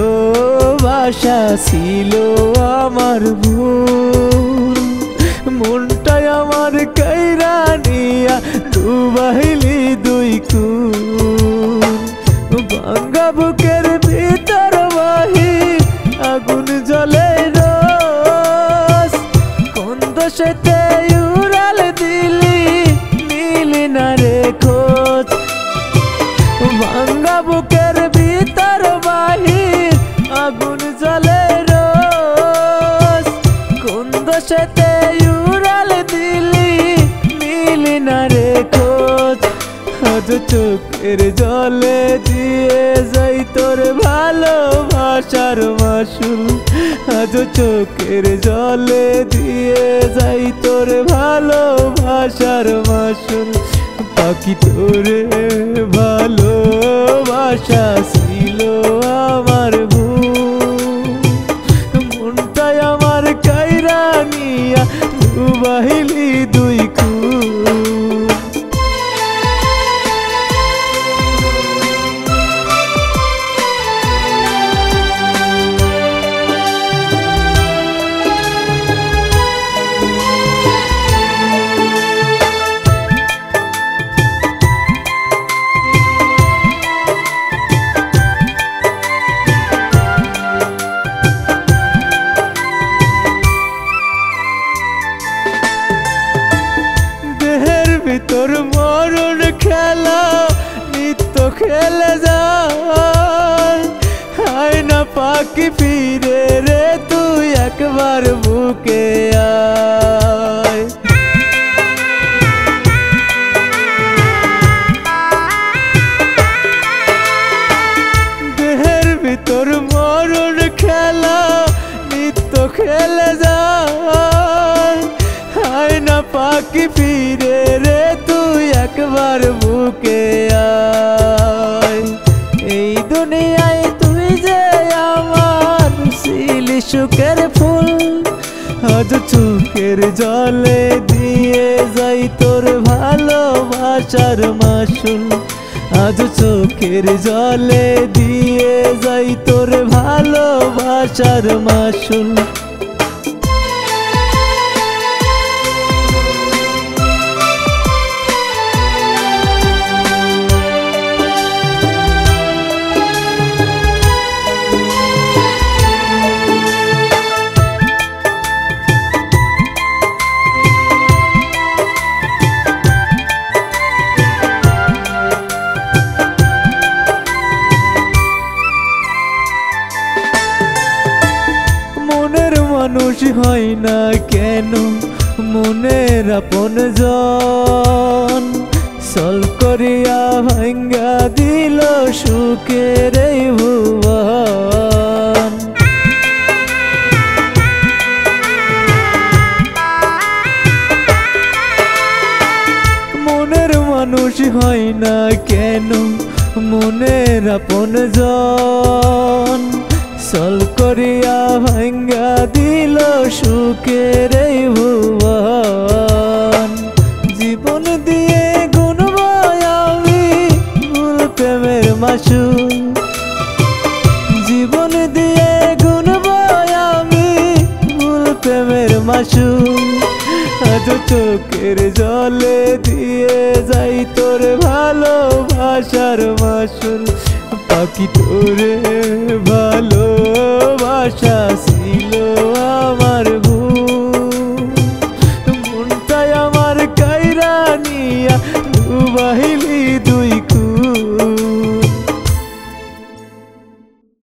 ভালোবাসা ছিল আমার ভুল, মনটাই আমার কাইরা নিয়া ডুবাইলি দুই কুল। ভাঙ্গা বুকের ভিতর বাহির আগুন জ্বলে রোজ, কোন দোষেতে উড়াল দিলি নিলি না রে খোঁজ। ভাঙ্গা বুকের ভিতর বাহির আগুন জ্বলে রোজ, কোন দোষেতে উড়াল দিলি নিলি না রে খোঁজ। আজ চোখের জলে দিয়ে যাই তোর ভালোবাসার মাসুল, আজ চোখের জলে দিয়ে যাই তোর ভালোবাসার মাসুল। পাখি তোরে ভালোবাসা ছিল আমার ভুল, মনটাই আমার কাইরা নিয়া ডুবাইলি দুই কুল। তোর মরণ খেলা নিত্য খেলে যায়, হায় না পাখি ফিরে রে তুই একবার বুকে আয়। দেহের ভিতর মরণ খেলা নিত্য খেলে যায়, হায় না পাখি ফিরে রে তুই একবার বুকে আয়। এই দুনিয়ায় তুই যে আমার ছিলি সুখের ফুল, আজ চোখের জলে দিয়ে যাই তোর ভালোবাসার মাসুল, আজ চোখের জলে দিয়ে যাই তোর ভালোবাসার মাসুল। মানুষ হয় না কেন মনের আপন জন, সল করিয়া ভাঙ্গা দিল সুখের এই ভুবন। মনের মানুষ হয় না কেন মনের আপন জন, সল করিয়া ভাঙ্গা দিল সুখের এই ভুবন। জীবন দিয়ে গুনব আমি ভুল প্রেমের মাসুল, জীবন দিয়ে গুনব আমি ভুল প্রেমের মাসুল। আজ চোখের জলে দিয়ে যাই তোর ভালোবাসার মাসুল, পাখি তোরে ভালোবাসা ছিল আমার।